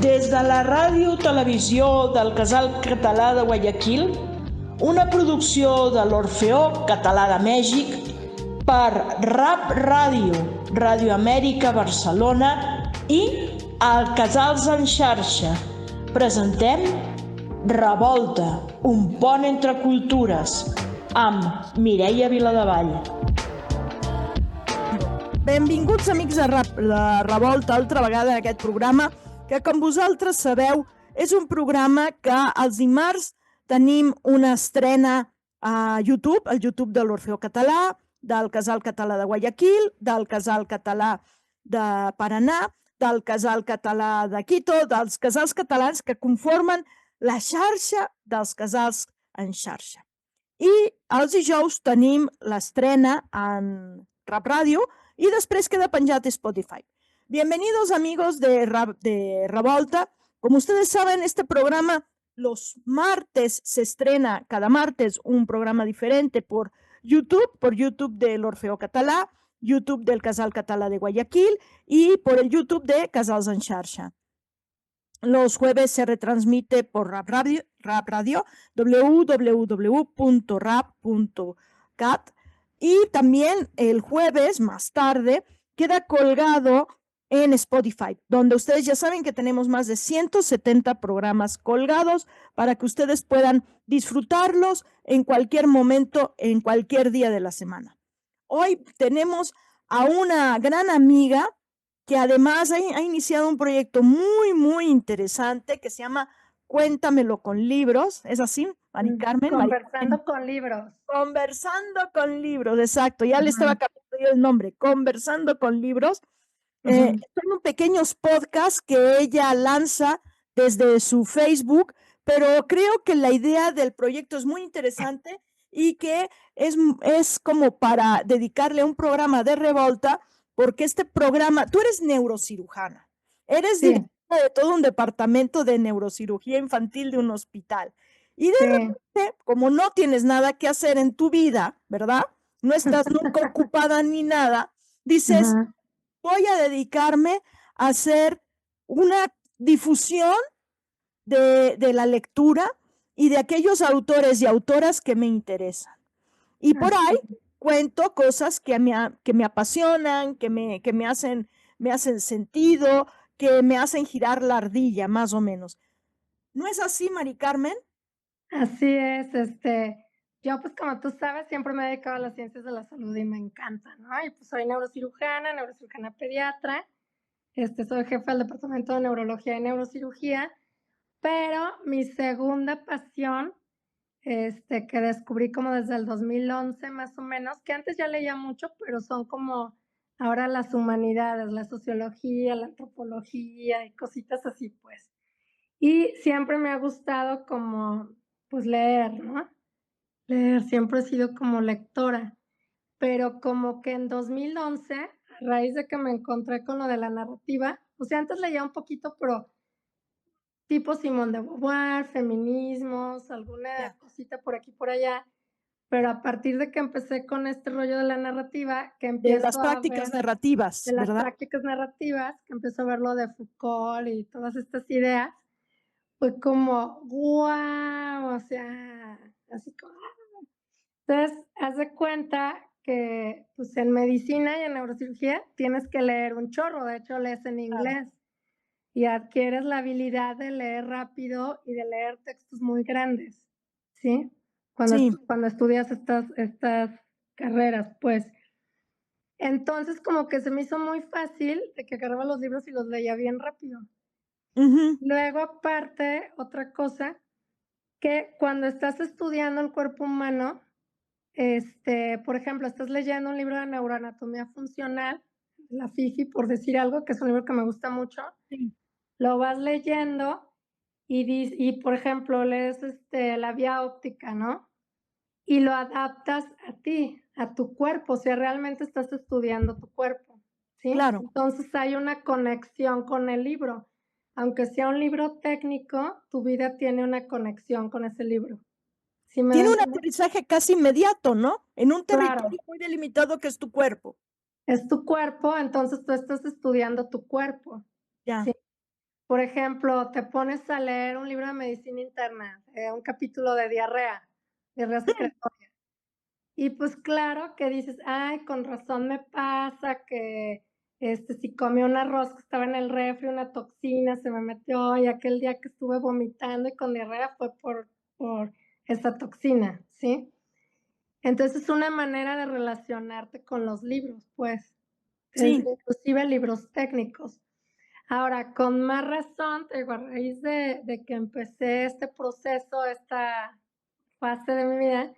Des de la ràdio-televisió del Casal Català de Guayaquil, una producció de l'Orfeó Català de Mèxic per Rap Ràdio, Ràdio Amèrica Barcelona i el Casals en xarxa, presentem Revolta, un pont entre cultures, amb Mireia Viladevall. Benvinguts, amics de la Revolta, altra vegada en aquest programa, que, com vosaltres sabeu, és un programa que els dimarts tenim una estrena a YouTube, al YouTube de l'Orfeó Català, del Casal Català de Guayaquil, del Casal Català de Paranà, del Casal Català de Quito, dels casals catalans que conformen la xarxa dels casals en xarxa. I els dijous tenim l'estrena en Rap Ràdio y después queda penjat Spotify. Bienvenidos, amigos de Revolta. Como ustedes saben, este programa los martes se estrena, cada martes un programa diferente por YouTube del Orfeó Català, YouTube del Casal Català de Guayaquil y por el YouTube de Casals en xarxa. Los jueves se retransmite por Rap Radio, www.rap.cat. Y también el jueves, más tarde, queda colgado en Spotify, donde ustedes ya saben que tenemos más de 170 programas colgados para que ustedes puedan disfrutarlos en cualquier momento, en cualquier día de la semana. Hoy tenemos a una gran amiga que además ha iniciado un proyecto muy, muy interesante que se llama Cuéntamelo con Libros. ¿Es así, Mari Carmen? Conversando con Libros. Conversando con Libros, exacto. Ya le estaba cambiando yo el nombre. Conversando con Libros. Son pequeños podcasts que ella lanza desde su Facebook, pero creo que la idea del proyecto es muy interesante y que es como para dedicarle un programa de Revolta, porque este programa, tú eres neurocirujana, eres directora de todo un departamento de neurocirugía infantil de un hospital. Y de repente, como no tienes nada que hacer en tu vida, ¿verdad? No estás nunca ocupada ni nada, dices, voy a dedicarme a hacer una difusión de la lectura y de aquellos autores y autoras que me interesan. Y por ahí cuento cosas que me apasionan, que me hacen sentido, que me hacen girar la ardilla, más o menos. ¿No es así, Mari Carmen? Así es, yo pues como tú sabes siempre me he dedicado a las ciencias de la salud y me encanta, ¿no? Y pues soy neurocirujana pediatra, soy jefa del departamento de neurología y neurocirugía, pero mi segunda pasión, que descubrí como desde el 2011 más o menos, que antes ya leía mucho, pero son como ahora las humanidades, la sociología, la antropología y cositas así, pues. Y siempre me ha gustado como, pues, leer, ¿no? Leer, siempre he sido como lectora, pero como que en 2011, a raíz de que me encontré con lo de la narrativa, o sea, antes leía un poquito, pero tipo Simone de Beauvoir, feminismos, alguna cosita por aquí, por allá, pero a partir de que empecé con este rollo de la narrativa, que empiezo de las prácticas narrativas, de las ¿verdad? prácticas narrativas, que empiezo a ver lo de Foucault y todas estas ideas, fue como, ¡guau! O sea, así como... Entonces, haz de cuenta que pues en medicina y en neurocirugía tienes que leer un chorro, de hecho lees en inglés y adquieres la habilidad de leer rápido y de leer textos muy grandes, ¿sí? Cuando estudias estas carreras, pues. Entonces, como que se me hizo muy fácil de que agarraba los libros y los leía bien rápido. Luego, aparte, otra cosa, que cuando estás estudiando el cuerpo humano, por ejemplo, estás leyendo un libro de neuroanatomía funcional, la FIFI, por decir algo, que es un libro que me gusta mucho, lo vas leyendo y por ejemplo, lees la vía óptica, ¿no? Y lo adaptas a ti, a tu cuerpo, o sea, realmente estás estudiando tu cuerpo, ¿sí? Claro. Entonces hay una conexión con el libro. Aunque sea un libro técnico, tu vida tiene una conexión con ese libro. ¿Sí tiene un aterrizaje casi inmediato, ¿no? En un territorio muy delimitado que es tu cuerpo. Es tu cuerpo, entonces tú estás estudiando tu cuerpo. Ya. ¿Sí? Por ejemplo, te pones a leer un libro de medicina interna, un capítulo de diarrea secretoria. Y pues claro que dices: "Ay, con razón me pasa que, si comí un arroz que estaba en el refri, una toxina se me metió, y aquel día que estuve vomitando y con diarrea fue por esa toxina", ¿sí? Entonces, es una manera de relacionarte con los libros, pues, Sí, inclusive libros técnicos. Ahora, con más razón, te digo, a raíz de que empecé este proceso, esta fase de mi vida,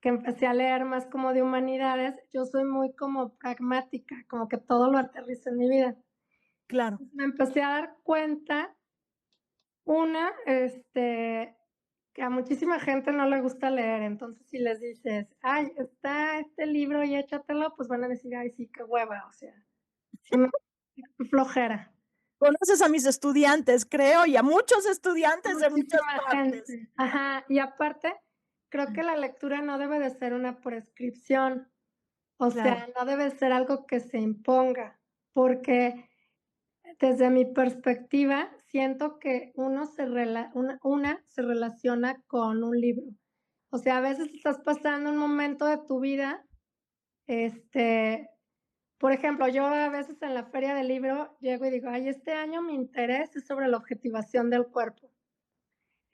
que empecé a leer más como de humanidades, yo soy muy como pragmática, como que todo lo aterrizo en mi vida. claro. Me empecé a dar cuenta, que a muchísima gente no le gusta leer, entonces si les dices: "Ay, está este libro y échatelo", pues van a decir: "Ay, sí, qué hueva", o sea, sí me qué flojera. Conoces a mis estudiantes, creo, y a muchos estudiantes de muchas Muchísima partes. gente. Ajá, y aparte, creo que la lectura no debe de ser una prescripción, o Claro, sea, no debe ser algo que se imponga, porque desde mi perspectiva, siento que uno se rela una se relaciona con un libro. O sea, a veces estás pasando un momento de tu vida, este, por ejemplo, yo a veces en la feria del libro llego y digo: "Ay, este año mi interés es sobre la objetivación del cuerpo".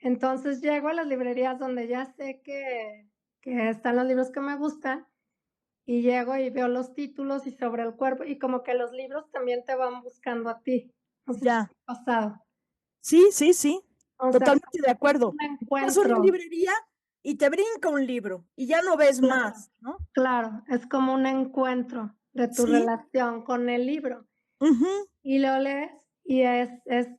Entonces, llego a las librerías donde ya sé que están los libros que me gustan, y llego y veo los títulos y sobre el cuerpo, y como que los libros también te van buscando a ti. No sé si ya. te ha pasado. Sí, sí, sí, O sea, totalmente como de que es acuerdo. un Vas a una encuentro. librería y te brinca un libro y ya no ves Claro, más, ¿no? claro, es como un encuentro de tu Sí, relación con el libro. ujú, Y lo lees y es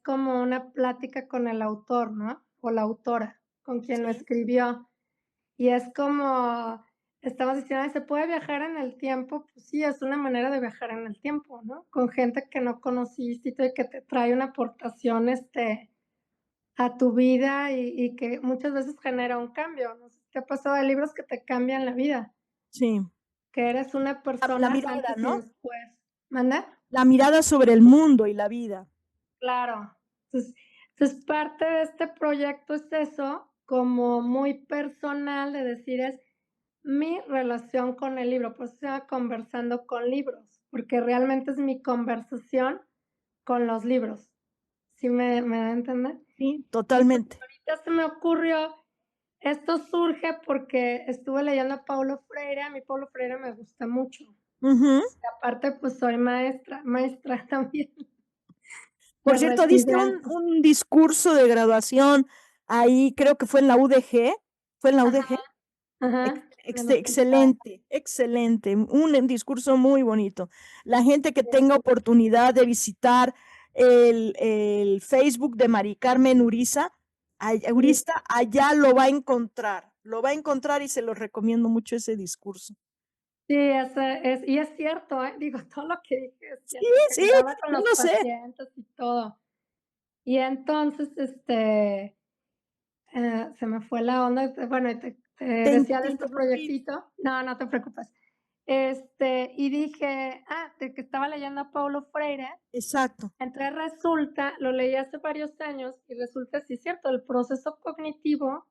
como una plática con el autor, ¿no? O la autora, con quien lo sí, escribió. Y es como estamos diciendo: "Ay, ¿se puede viajar en el tiempo?". Pues sí, es una manera de viajar en el tiempo, ¿no? Con gente que no conociste y que te trae una aportación, a tu vida y que muchas veces genera un cambio. No sé si te ha pasado de libros que te cambian la vida, sí. que eres una La persona mirada, antes y ¿no? después. ¿Manda? La mirada sobre el mundo y la vida. Claro. Entonces parte de este proyecto es eso, como muy personal, de decir, es mi relación con el libro, por eso se llama Conversando con libros, porque realmente es mi conversación con los libros, ¿sí me da a entender? Sí, Y pues totalmente. ahorita se me ocurrió, esto surge porque estuve leyendo a Paulo Freire, a mí Paulo Freire me gusta mucho, Ujú. y aparte, pues soy maestra también de Por cierto, diste residencia. un discurso de graduación ahí, creo que fue en la UDG, ¿fue en la Ajá, UDG? ajá, de la facultad. Excelente, excelente, un discurso muy bonito. La gente que tenga oportunidad de visitar el Facebook de Mari Carmen Uriza, Sí. Urista, allá lo va a encontrar y se lo recomiendo mucho ese discurso. Sí, ese es y es cierto, digo, todo lo que dije es Sí, cierto, que sí, ayudaba con yo los lo sé. pacientes y todo. Y entonces, se me fue la onda, bueno, te decía Te de este interrumpí. proyectito. No, no te preocupes. Y dije, de que estaba leyendo a Paulo Freire, Exacto. entonces resulta, lo leí hace varios años y resulta, sí es cierto, el proceso cognitivo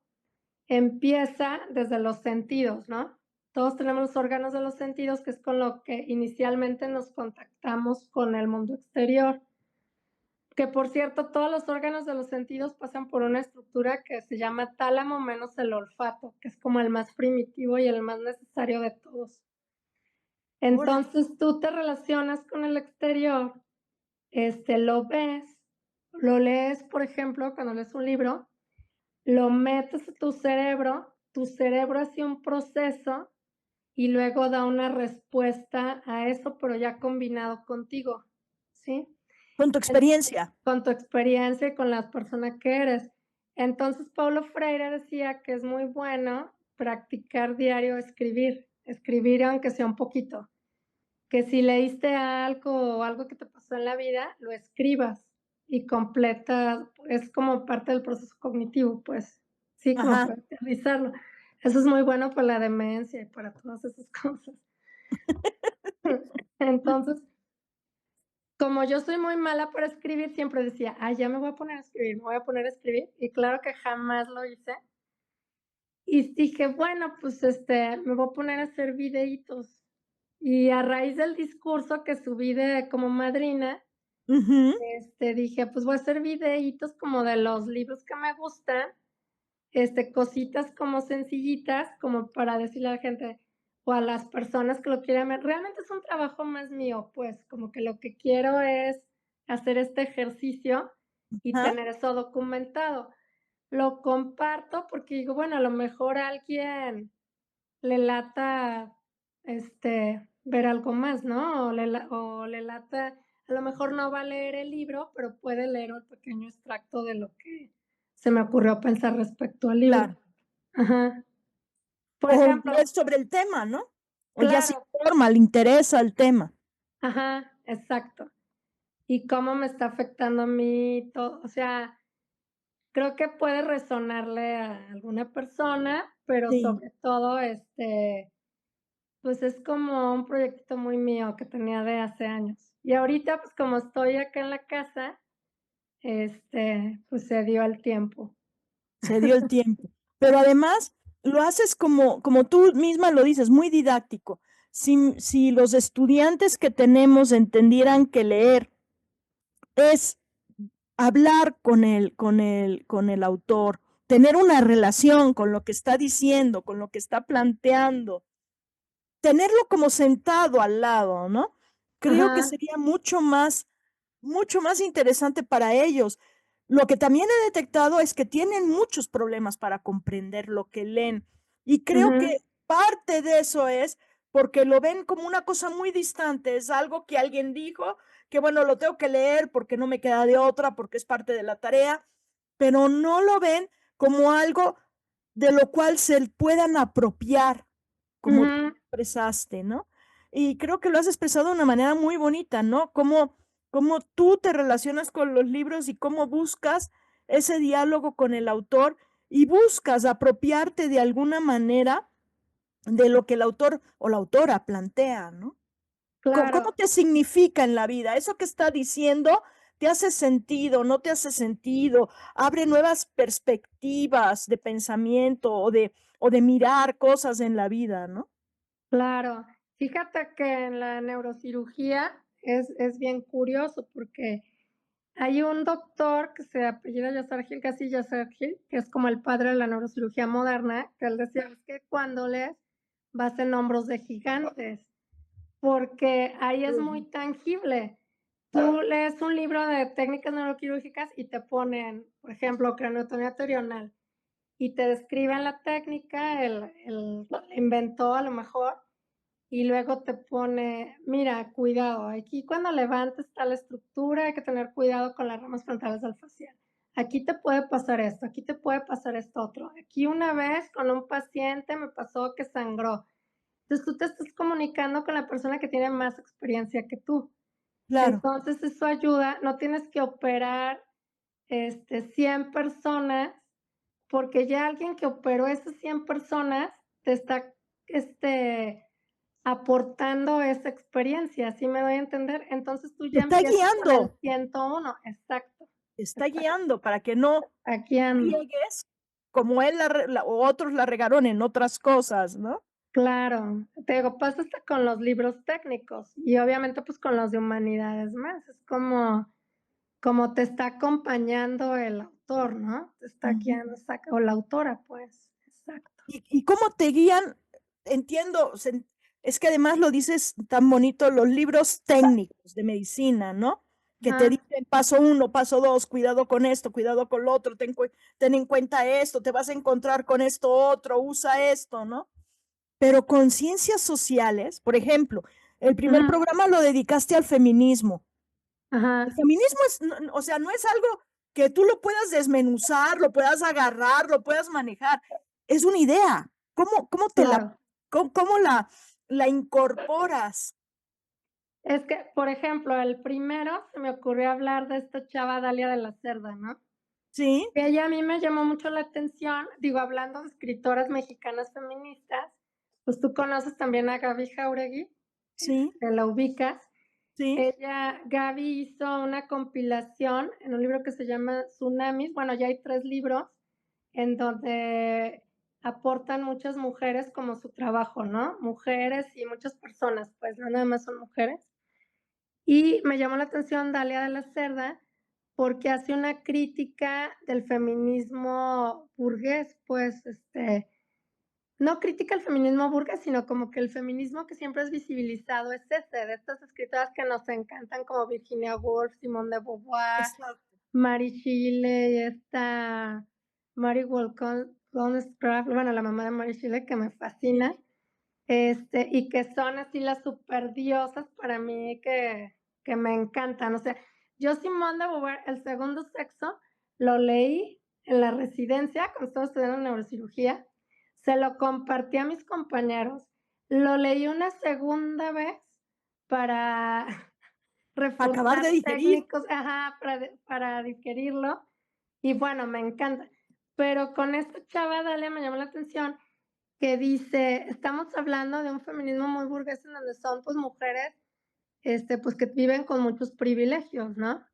empieza desde los sentidos, ¿no? Todos tenemos los órganos de los sentidos, que es con lo que inicialmente nos contactamos con el mundo exterior. Que por cierto, todos los órganos de los sentidos pasan por una estructura que se llama tálamo menos el olfato, que es como el más primitivo y el más necesario de todos. Órale. Entonces tú te relacionas con el exterior, lo ves, lo lees, por ejemplo, cuando lees un libro, lo metes a tu cerebro hace un proceso y luego da una respuesta a eso, pero ya combinado contigo, ¿sí? Con tu En experiencia. con tu experiencia y con la persona que eres. Entonces, Paulo Freire decía que es muy bueno practicar diario escribir aunque sea un poquito, que si leíste algo o algo que te pasó en la vida, lo escribas y completas, es como parte del proceso cognitivo, pues, sí, como Ajá. para aterrizarlo. Eso es muy bueno para la demencia y para todas esas cosas. Entonces, como yo soy muy mala para escribir, siempre decía: "Ay, ya me voy a poner a escribir, me voy a poner a escribir", y claro que jamás lo hice. Y dije: "Bueno, pues, me voy a poner a hacer videitos". Y a raíz del discurso que subí de como madrina, Ujú. dije: "Pues voy a hacer videitos como de los libros que me gustan, cositas como sencillitas, como para decirle a la gente, o a las personas que lo quieran ver". Realmente es un trabajo más mío, pues, como que lo que quiero es hacer este ejercicio y Ajá. tener eso documentado. Lo comparto porque digo, bueno, a lo mejor a alguien le lata, ver algo más, ¿no? O le lata, a lo mejor no va a leer el libro, pero puede leer un pequeño extracto de lo que se me ocurrió pensar respecto al libro. Claro. Ajá. Por O ejemplo, es sobre el tema, ¿no? O ya se claro, informa, le interesa el tema. ajá, exacto. Y cómo me está afectando a mí todo, o sea, creo que puede resonarle a alguna persona, pero Sí. sobre todo, pues es como un proyectito muy mío que tenía de hace años. Y ahorita, pues como estoy acá en la casa, pues se dio el tiempo. Se dio el tiempo. Pero además lo haces como tú misma lo dices, muy didáctico. Si los estudiantes que tenemos entendieran que leer es hablar con el autor, tener una relación con lo que está diciendo, con lo que está planteando, tenerlo como sentado al lado, ¿no? Creo que Ajá, sería mucho más interesante para ellos. Lo que también he detectado es que tienen muchos problemas para comprender lo que leen. Y creo ujú, que parte de eso es porque lo ven como una cosa muy distante, es algo que alguien dijo, que bueno, lo tengo que leer porque no me queda de otra, porque es parte de la tarea, pero no lo ven como algo de lo cual se puedan apropiar, como tú ujú. expresaste, ¿no? Y creo que lo has expresado de una manera muy bonita, ¿no? Cómo tú te relacionas con los libros y cómo buscas ese diálogo con el autor y buscas apropiarte de alguna manera de lo que el autor o la autora plantea, ¿no? ¿Cómo Claro, te significa en la vida? Eso que está diciendo, ¿te hace sentido? ¿No te hace sentido? Abre nuevas perspectivas de pensamiento o de mirar cosas en la vida, ¿no? claro. Fíjate que en la neurocirugía es bien curioso porque hay un doctor que se apellida Yasargil, casi Yasargil, que es como el padre de la neurocirugía moderna, que él decía: "Es que cuando lees vas en hombros de gigantes". Porque ahí es muy Ujú. tangible. Tú lees un libro de técnicas neuroquirúrgicas y te ponen, por ejemplo, craneotomía terional, y te describen la técnica, el inventó a lo mejor, y luego te pone: "Mira, cuidado, aquí cuando levantes tal estructura hay que tener cuidado con las ramas frontales del facial. Aquí te puede pasar esto, aquí te puede pasar esto otro. Aquí una vez con un paciente me pasó que sangró". Entonces, tú te estás comunicando con la persona que tiene más experiencia que tú. Claro. Entonces, eso ayuda, no tienes que operar, 100 personas, porque ya alguien que operó esas 100 personas te está, aportando esa experiencia, ¿sí me doy a entender? Entonces, tú Te ya está empiezas con el guiando, 101. Exacto, te está exacto. guiando para que no Aquí ando. riegues como él o otros la regaron en otras cosas, ¿no? Claro, te digo, pasa hasta con los libros técnicos y obviamente, pues, con los de humanidades más. Es como te está acompañando el autor, ¿no? Te está Ujú. guiando, o la autora, pues. Exacto. ¿Y cómo te guían? Entiendo, es que además lo dices tan bonito, los libros técnicos de medicina, ¿no? Que te Ajá, dicen paso uno, paso dos, cuidado con esto, cuidado con lo otro, ten en cuenta esto, te vas a encontrar con esto otro, usa esto, ¿no? Pero con ciencias sociales, por ejemplo, el primer ujú, programa lo dedicaste al feminismo. El ajá, feminismo es, o sea, no es algo que tú lo puedas desmenuzar, lo puedas agarrar, lo puedas manejar. Es una idea. ¿Cómo te la, claro. cómo la incorporas? Es que, por ejemplo, el primero se me ocurrió hablar de esta chava Dalia de la Cerda, ¿no? Sí, Que ella a mí me llamó mucho la atención, digo, hablando de escritoras mexicanas feministas, pues tú conoces también a Gaby Jauregui, sí, la ubicas. Sí. Gaby hizo una compilación en un libro que se llama Tsunamis. Bueno, ya hay 3 libros en donde aportan muchas mujeres como su trabajo, ¿no? Mujeres y muchas personas, pues no nada más son mujeres. Y me llamó la atención Dalia de la Cerda porque hace una crítica del feminismo burgués, pues, no critica el feminismo burgués, sino como que el feminismo que siempre es visibilizado es de estas escritoras que nos encantan como Virginia Woolf, Simone de Beauvoir, Exacto. Mary Shelley, Mary Wollstonecraft, bueno, la mamá de Mary Shelley, que me fascina, y que son así las superdiosas para mí que me encantan. O sea, yo Simone de Beauvoir, El segundo sexo, lo leí en la residencia cuando estaba estudiando neurocirugía, se lo compartí a mis compañeros, lo leí una segunda vez para Acabar refutar de digerir. técnicos, para digerirlo, y bueno, me encanta. Pero con esta chava, Dalia, me llamó la atención que dice, estamos hablando de un feminismo muy burgués en donde son pues mujeres, pues que viven con muchos privilegios, ¿no?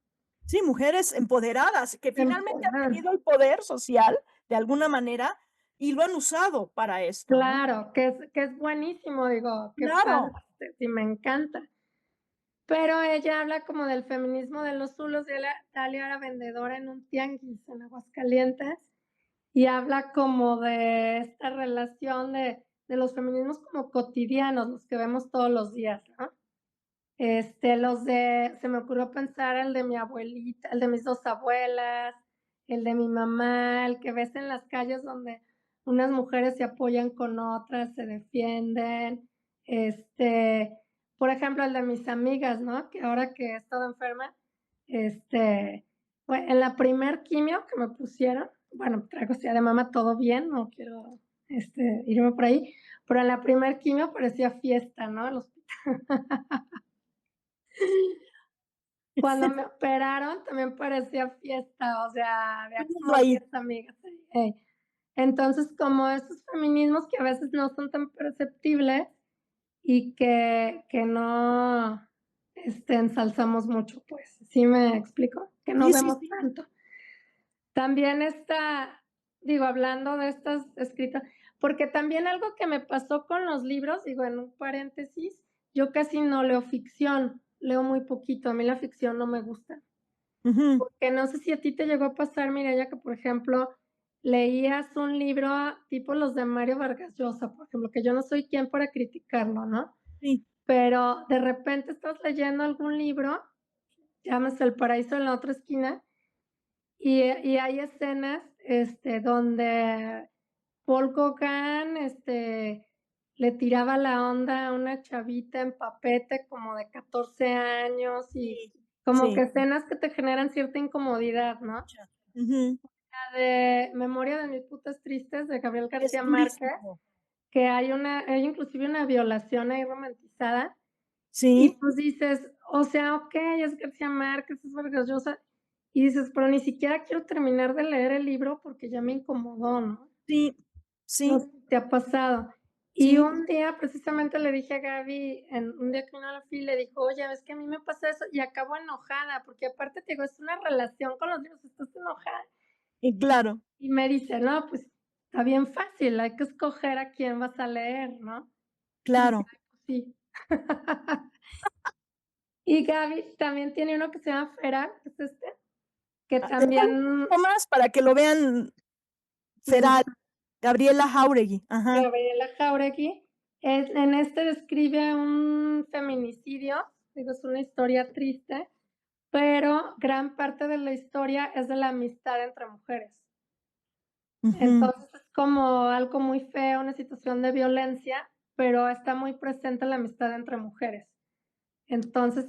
Sí, mujeres empoderadas que finalmente han Empoderadas. tenido el poder social de alguna manera y lo han usado para esto, ¿no? Claro, que es buenísimo, digo, qué Claro. padre, sí, me encanta. Pero ella habla como del feminismo de los zulos, y Dalia era vendedora en un tianguis en Aguascalientes, y habla como de esta relación de los feminismos como cotidianos, los que vemos todos los días, ¿no? Se me ocurrió pensar el de mi abuelita, el de mis 2 abuelas, el de mi mamá, el que ves en las calles donde unas mujeres se apoyan con otras, se defienden. Por ejemplo, el de mis amigas, ¿no? Que ahora que he estado enferma, en la primer quimio que me pusieron, bueno, traigo ya de mamá todo bien, no quiero, irme por ahí, pero en la primer quimio parecía fiesta, ¿no? El hospital. Cuando me operaron también parecía fiesta, o sea, había Todo el mundo como ahí. 10 amigas ahí. Entonces, como esos feminismos que a veces no son tan perceptibles y que no, ensalzamos mucho, pues, ¿sí me explico? Que no Sí, sí, vemos sí. tanto. También digo, hablando de estas escritas, porque también algo que me pasó con los libros, digo, en un paréntesis, yo casi no leo ficción, leo muy poquito, a mí la ficción no me gusta. Ujú. Porque no sé si a ti te llegó a pasar, Mireya, que, por ejemplo, leías un libro tipo los de Mario Vargas Llosa, por ejemplo, que yo no soy quien para criticarlo, ¿no? Sí, Pero de repente estás leyendo algún libro, llámese El paraíso en la otra esquina, y hay escenas, donde Paul Gauguin, le tiraba la onda a una chavita en papete como de 14 años y sí, como que sí. escenas que te generan cierta incomodidad, ¿no? Ujú. La de Memoria de mis putas tristes de Gabriel Es García Márquez, durísimo. que hay inclusive una violación ahí romantizada, y Sí, pues dices, o sea, okey, es García Márquez, es Vargas Llosa, y dices, pero ni siquiera quiero terminar de leer el libro porque ya me incomodó, ¿no? sí, No sí, sé si te ha pasado. Y sí. un día, precisamente, le dije a Gaby, en un día que no la fui, le dijo: "Oye, ¿ves que a mí me pasa eso?". Y acabo enojada, porque aparte, te digo, es una relación con los libros, estás enojada. Y claro, Y me dice: "No, pues, está bien fácil, hay que escoger a quién vas a leer, ¿no?". Y dije: claro. "Ay, pues sí". Y Gaby también tiene uno que se llama Feral, que es que Déjame un también poco más para que lo vean Feral, Gabriela Jáuregui. Ajá. Gabriela Jáuregui, describe un feminicidio, digo, es una historia triste, pero gran parte de la historia es de la amistad entre mujeres. Ujú. Entonces, es como algo muy feo, una situación de violencia, pero está muy presente la amistad entre mujeres. Entonces,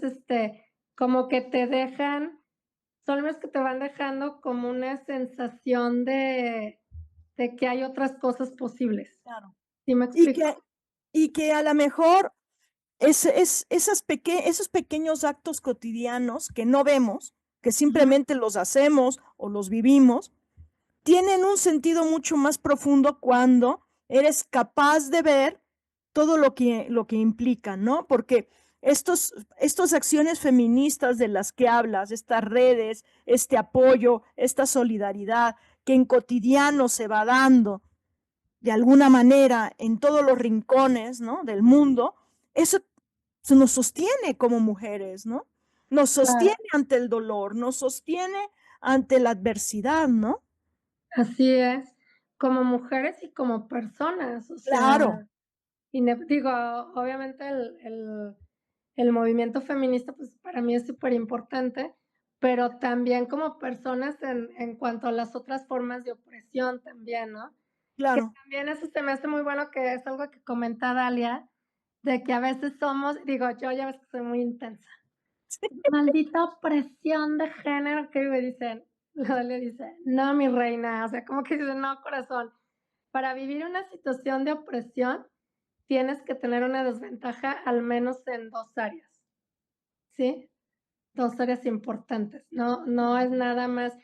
como que te dejan, son libros que te van dejando como una sensación de que hay otras cosas posibles. Claro. ¿Sí me Y explico? que a la mejor esos pequeños actos cotidianos que no vemos, que Ujú. simplemente los hacemos o los vivimos, tienen un sentido mucho más profundo cuando eres capaz de ver todo lo que implica, ¿no? Porque estas acciones feministas de las que hablas, estas redes, este apoyo, esta solidaridad que en cotidiano se va dando de alguna manera en todos los rincones, ¿no?, del mundo, eso nos sostiene como mujeres, ¿no? Nos sostiene Claro, ante el dolor, nos sostiene ante la adversidad, ¿no? así es, como mujeres y como personas, o Claro, sea, digo, obviamente el movimiento feminista, pues, para mí es súper importante, pero también como personas en cuanto a las otras formas de opresión también, ¿no? Que claro. también eso se me hace muy bueno, que es algo que comenta Dalia, de que a veces somos digo, yo ya ves que soy muy intensa. Maldita opresión de género que me dicen, Dalia dice: "No, mi reina", o sea, como que dice: "No, corazón, para vivir una situación de opresión, tienes que tener una desventaja al menos en 2 áreas", ¿sí? 2 áreas importantes, no es nada más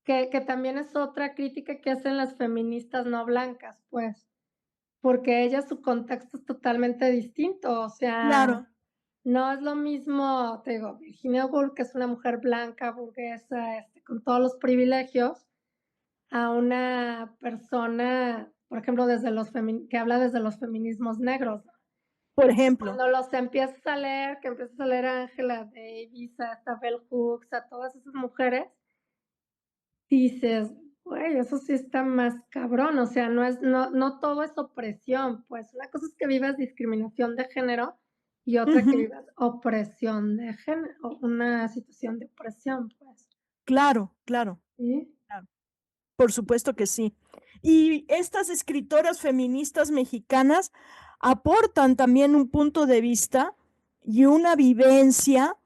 que también es otra crítica que hacen las feministas no blancas, pues, porque ellas su contexto es totalmente distinto, o sea, Claro, no es lo mismo, te digo, Virginia Woolf, que es una mujer blanca, burguesa, con todos los privilegios, a una persona, por ejemplo, que habla desde los feminismos negros, ¿no? por Y ejemplo, cuando los empiezas a leer, que empiezas a leer a Angela Davis, a Bell Hooks, a todas esas mujeres, dices: "Güey, eso sí está más cabrón", o sea, no todo es opresión, pues, una cosa es que vivas discriminación de género y otra que ujú, vivas opresión de género, o una situación de opresión, pues, claro, claro, ¿sí? claro. Por supuesto que sí. Y estas escritoras feministas mexicanas aportan también un punto de vista y una vivencia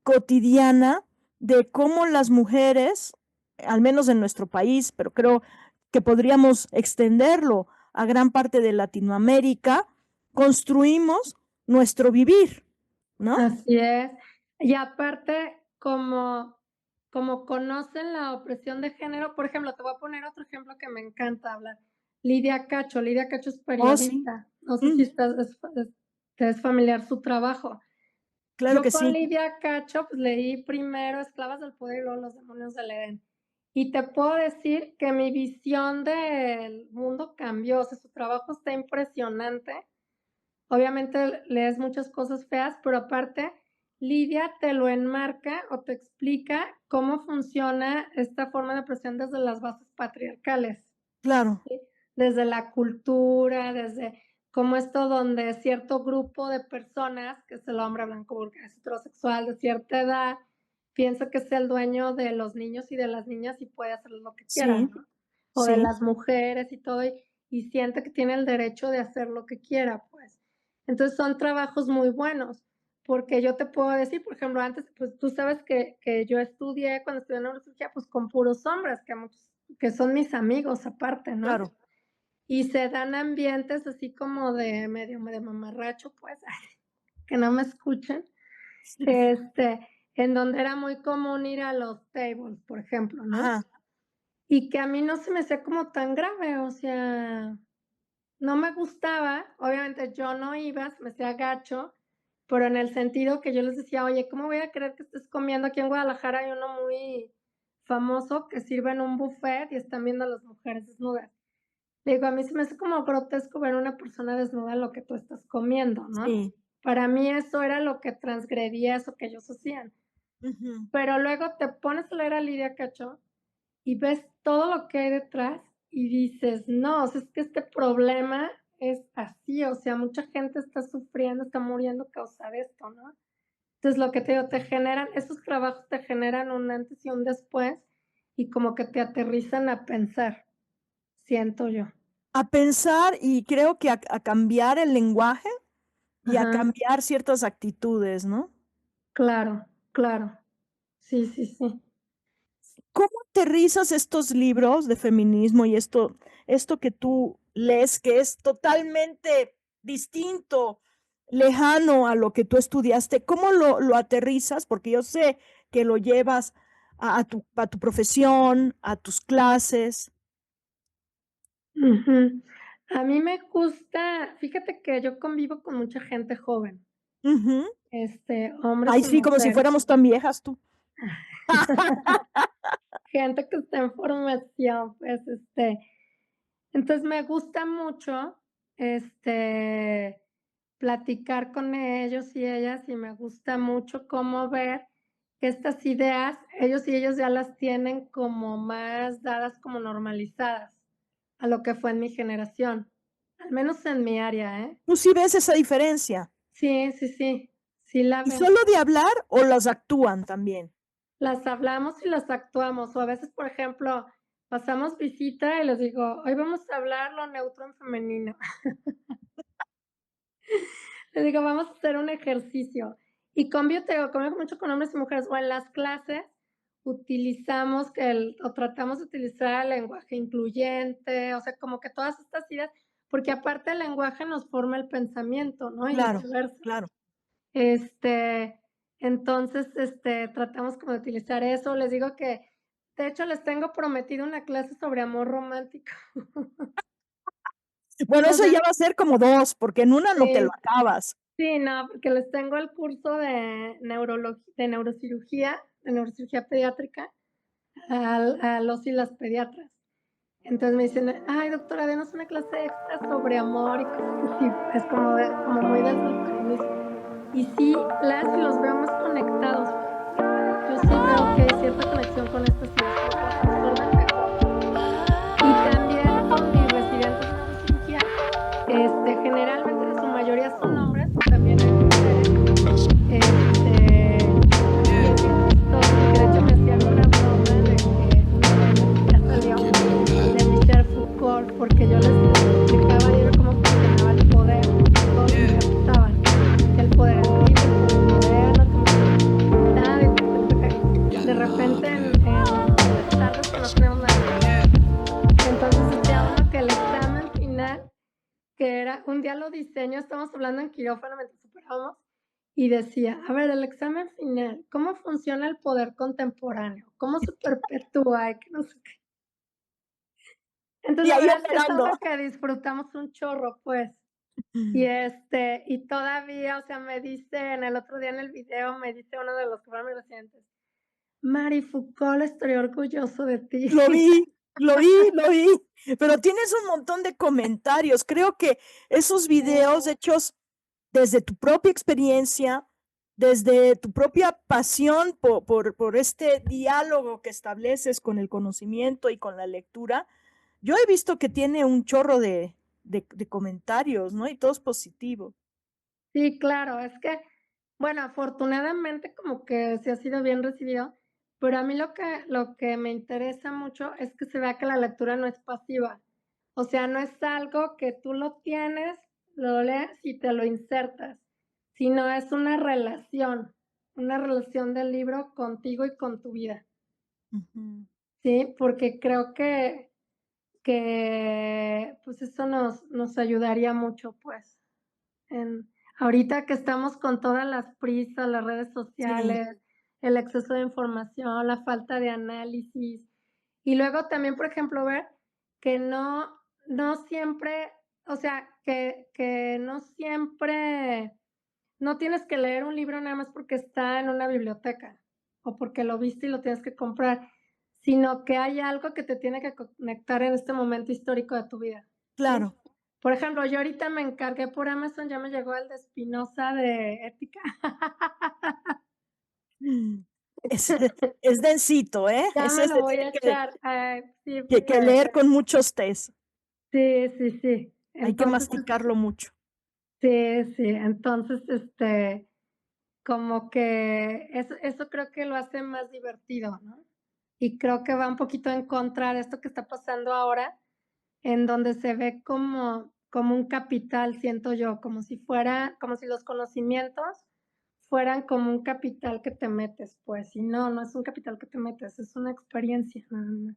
cotidiana de cómo las mujeres, al menos en nuestro país, pero creo que podríamos extenderlo a gran parte de Latinoamérica, construimos nuestro vivir, ¿no? Así es. Y aparte, como conocen la opresión de género, por ejemplo, te voy a poner otro ejemplo que me encanta hablar. Lidia Cacho es Oh, sí. periodista, no sé si Ujú. estás te es familiar su trabajo. Claro Yo que con sí. Lidia Cacho, pues, leí primero Esclavas del poder y luego Los demonios del Edén. Y te puedo decir que mi visión del mundo cambió, o sea, su trabajo está impresionante. Obviamente lees muchas cosas feas, pero aparte, Lidia te lo enmarca o te explica cómo funciona esta forma de opresión desde las bases patriarcales, Claro, ¿sí? Desde la cultura, desde cómo esto donde cierto grupo de personas, que es el hombre blanco burgués heterosexual de cierta edad, piensa que es el dueño de los niños y de las niñas y puede hacer lo que quiera, sí, ¿no? O de sí, las mujeres y todo, y siente que tiene el derecho de hacer lo que quiera, pues. Entonces son trabajos muy buenos, porque yo te puedo decir, por ejemplo, antes, pues tú sabes que yo estudié, cuando estudié neurocirugía, pues con puros hombres, que son mis amigos aparte, ¿no? claro. Y se dan ambientes así como de medio de mamarracho, pues, que no me escuchen, Sí. en donde era muy común ir a los tables, por ejemplo, ¿no? Ajá, Y que a mí no se me hacía como tan grave, o sea, no me gustaba, obviamente yo no iba, se me hacía gacho, pero en el sentido que yo les decía: "Oye, ¿cómo voy a querer que estés comiendo?". Aquí en Guadalajara hay uno muy famoso que sirve en un buffet y están viendo a las mujeres desnudas. Le digo: "A mí se me hace como grotesco ver a una persona desnuda en lo que tú estás comiendo", ¿no? sí. Para mí eso era lo que transgredía eso que ellos hacían. Ujú. Pero luego te pones a leer a Lidia Cacho y ves todo lo que hay detrás y dices: "No, o sea, es que este problema es así, o sea, mucha gente está sufriendo, está muriendo a causa de esto", ¿no? Entonces, lo que te digo, te generan esos trabajos te generan un antes y un después, y como que te aterrizan a pensar, siento yo. A pensar y creo que a cambiar el lenguaje y a Ajá, cambiar ciertas actitudes, ¿no? claro, claro. Sí, sí, sí. ¿Cómo aterrizas estos libros de feminismo y esto que tú lees, que es totalmente distinto, lejano a lo que tú estudiaste? ¿Cómo lo aterrizas? Porque yo sé que lo llevas a tu profesión, a tus clases. Ujú. A mí me gusta fíjate que yo convivo con mucha gente joven. Ujú. Hombres Ay, y sí, como si mujeres. fuéramos tan viejas tú. Gente que está en formación, pues, entonces me gusta mucho, platicar con ellos y ellas, y me gusta mucho cómo ver que estas ideas, ellos y ellas ya las tienen como más dadas, como normalizadas a lo que fue en mi generación, al menos en mi área, ¿eh? ¿Tú sí ves esa diferencia? Sí, sí, sí, sí la ¿Y veo. solo de hablar o las actúan también? Las hablamos y las actuamos, o a veces, por ejemplo, pasamos visita y les digo: "Hoy vamos a hablar lo neutro en femenino". Les digo: "Vamos a hacer un ejercicio". Y convivo, te digo, convivo mucho con hombres y mujeres, o en las clases utilizamos o tratamos de utilizar el lenguaje incluyente, o sea, como que todas estas ideas, porque aparte el lenguaje nos forma el pensamiento, ¿no? Y Claro, viceversa. claro. Este, entonces, tratamos como de utilizar eso. Les digo que, de hecho, les tengo prometido una clase sobre amor romántico. Bueno, O eso sea, ya va a ser como 2, porque en una no te lo sí, acabas. sí, no, porque les tengo el curso de neurocirugía pediátrica a los y las pediatras. Entonces me dicen: "Ay, doctora, denos una clase extra sobre amor", y cosas así, pues, como muy desde el feminismo. Y sí, las y los veo más conectados, pues. Yo sí veo que hay cierta conexión con estas ideas, como que las absorben mejor. Y también con mis residentes de neurocirugía, generalmente en su mayoría son hombres, también hay mujeres, y es bien chistoso, porque de hecho me hacían una broma de que una de ellas, que ya salió, de Michel Foucault, porque yo les explicaba ayer cómo funcionaba el poder y todos me preguntaban, que el poder antiguo, el poder moderno, que me decían, ¿sabe? Porque de repente en las tardes que no tenemos nada que hacer, entonces decía uno que el examen final, que era, un día lo diseño, estamos hablando en quirófano mientras operábamos, y decía, a ver, el examen final, ¿cómo funciona el poder contemporáneo? ¿Cómo se perpetúa? Y que no sé qué. Entonces, Y la ahí verdad es que es operando. algo que disfrutamos un chorro, pues. Y todavía, o sea, me dice, el otro día en el video, me dice uno de los que fueron mis residentes: "Mari Foucault, estoy orgulloso de ti". Lo vi, lo vi, lo vi. Pero tienes un montón de comentarios. Creo que esos videos hechos desde tu propia experiencia, desde tu propia pasión por este diálogo que estableces con el conocimiento y con la lectura, yo he visto que tiene un chorro de comentarios, ¿no? Y todos positivos. Sí, claro, es que, bueno, afortunadamente como que sí ha sido bien recibido, pero a mí lo que me interesa mucho es que se vea que la lectura no es pasiva. O sea, no es algo que tú lo tienes, lo lees y te lo insertas, sino es una relación del libro contigo y con tu vida, Ujú. ¿sí? Porque creo que pues eso nos ayudaría mucho, pues. Ahorita que estamos con todas las prisas, las redes Sí, sociales, el exceso de información, la falta de análisis. Y luego también, por ejemplo, ver que no siempre, o sea, que no siempre, no tienes que leer un libro nada más porque está en una biblioteca o porque lo viste y lo tienes que comprar, sino que hay algo que te tiene que conectar en este momento histórico de tu vida, ¿sí? claro. Por ejemplo, yo ahorita me encargué por Amazon, ya me llegó el de Spinoza de Ética. Mm. Es, es densito, ¿eh? Ya Ese me es lo de voy a que, echar. Sí, que porque leer con muchos tés. sí, sí, sí. Hay que Entonces, masticarlo mucho. sí, sí. Entonces, como que eso creo que lo hace más divertido, ¿no? Y creo que va un poquito en contra de esto que está pasando ahora, en donde se ve como un capital, siento yo, como si los conocimientos fueran como un capital que te metes, pues, y no es un capital que te metes, es una experiencia nada más.